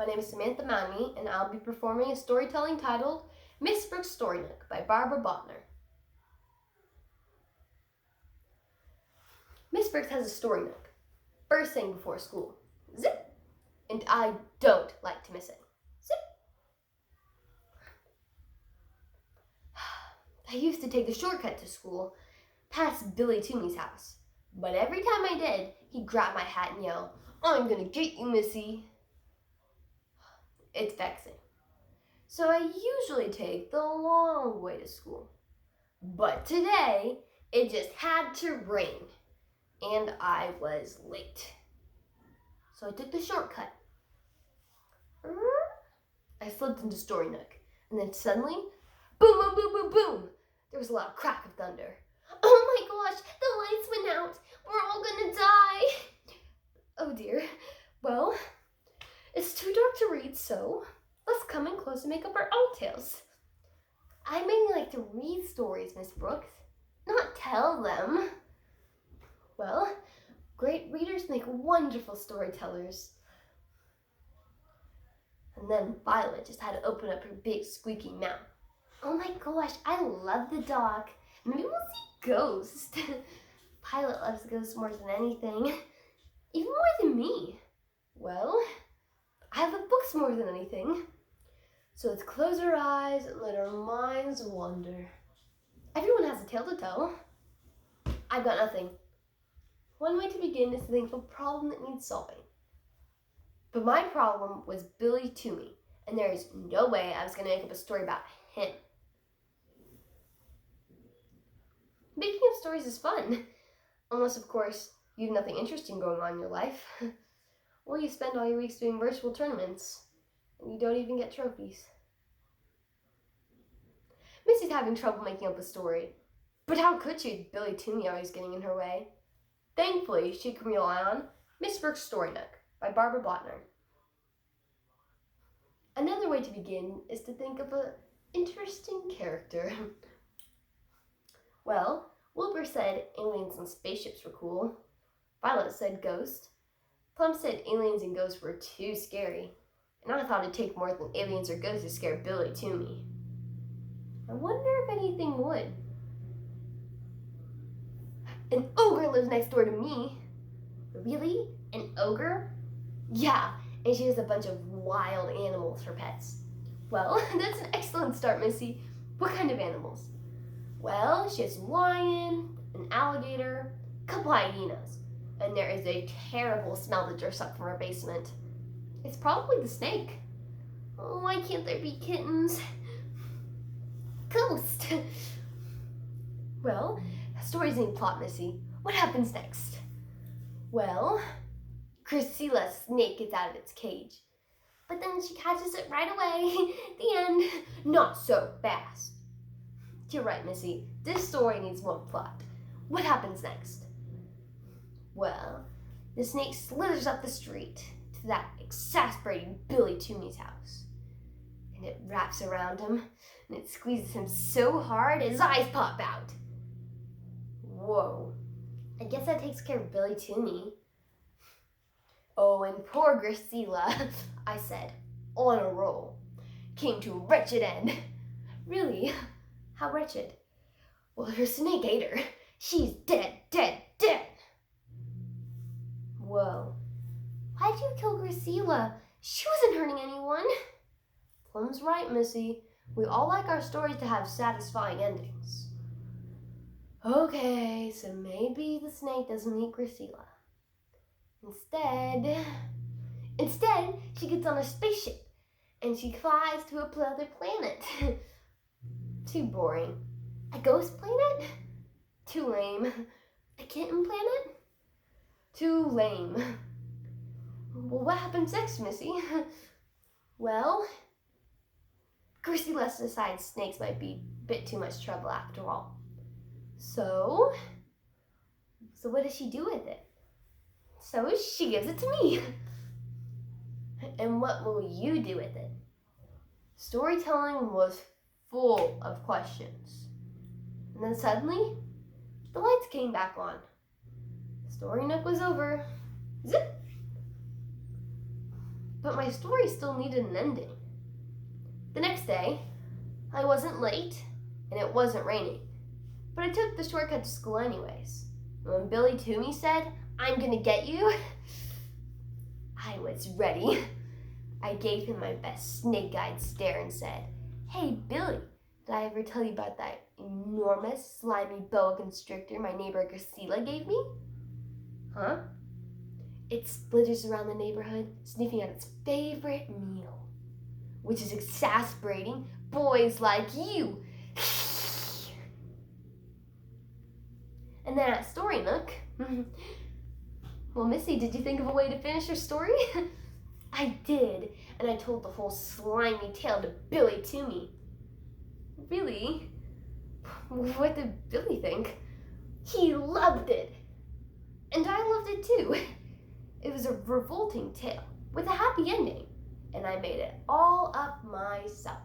My name is Samantha Matney, and I'll be performing a storytelling titled Miss Brooks' Story Nook by Barbara Botner. Miss Brooks has a story nook, first thing before school. Zip! And I don't like to miss it. Zip! I used to take the shortcut to school, past Billy Toomey's house. But every time I did, he'd grab my hat and yell, "I'm gonna get you, Missy." It's vexing. So I usually take the long way to school. But today, it just had to rain, and I was late. So I took the shortcut. I slipped into Story Nook, and then suddenly, boom, boom, boom, boom, boom, there was a loud crack of thunder. Oh my gosh, the lights went out. We're all gonna die. Oh dear. Well, it's too dark to read, so let's come in close and make up our own tales. I mainly like to read stories, Miss Brooks, not tell them. Well, great readers make wonderful storytellers. And then Violet just had to open up her big squeaky mouth. Oh my gosh, I love the dog. Maybe we'll see ghosts. Violet loves ghosts more than anything, even more than me. Well, I love books more than anything. So let's close our eyes and let our minds wander. Everyone has a tale to tell. I've got nothing. One way to begin is to think of a problem that needs solving. But my problem was Billy Toomey, and there is no way I was going to make up a story about him. Making up stories is fun, unless, of course, you have nothing interesting going on in your life. Or you spend all your weeks doing virtual tournaments, and you don't even get trophies. Missy's having trouble making up a story, but how could she with Billy Toomey always getting in her way? Thankfully, she can rely on Miss Brooks' Story Nook by Barbara Botner. Another way to begin is to think of an interesting character. Well, Wilbur said aliens and spaceships were cool. Violet said ghost. Plum said aliens and ghosts were too scary. And I thought it'd take more than aliens or ghosts to scare Billy Toomey. I wonder if anything would. An ogre lives next door to me. Really? An ogre? Yeah, and she has a bunch of wild animals for pets. Well, that's an excellent start, Missy. What kind of animals? Well, she has a lion, an alligator, a couple hyenas, and there is a terrible smell that drifts up from her basement. It's probably the snake. Oh, why can't there be kittens? Ghost! Well, stories need plot, Missy. What happens next? Well, Crucilla's snake gets out of its cage, but then she catches it right away. The end. Not so fast. You're right, Missy. This story needs more plot. What happens next? Well, the snake slithers up the street to that exasperating Billy Toomey's house. And it wraps around him, and it squeezes him so hard his eyes pop out. Whoa. I guess that takes care of Billy Toomey. Oh, and poor Gracila, I said, on a roll, came to a wretched end. Really? How wretched? Well, her snake ate her. She's dead, dead, dead. Whoa. Why'd you kill Gracila? She wasn't hurting anyone. Plum's right, Missy. We all like our stories to have satisfying endings. Okay, so maybe the snake doesn't eat Gracila. Instead, she gets on a spaceship and she flies to another planet. Too boring. A ghost planet? Too lame. A kitten planet? Too lame. Well, what happens next, Missy? Well, Gracila decides snakes might be a bit too much trouble after all. So what does she do with it? So she gives it to me. And what will you do with it? Storytelling was full of questions. And then suddenly, the lights came back on. Story Nook was over. Zip! but my story still needed an ending. The next day, I wasn't late, and it wasn't raining, but I took the shortcut to school anyways. When Billy Toomey said, "I'm gonna get you," I was ready. I gave him my best snake-eyed stare and said, "Hey, Billy, did I ever tell you about that enormous, slimy boa constrictor my neighbor Graciela gave me?" "Huh?" "It splitters around the neighborhood, sniffing out its favorite meal, which is exasperating boys like you." And then at Story Nook, well, Missy, did you think of a way to finish your story? I did, and I told the whole slimy tale to Billy Toomey. Really? What did Billy think? He loved it, and I loved it too. It was a revolting tale with a happy ending, and I made it all up myself.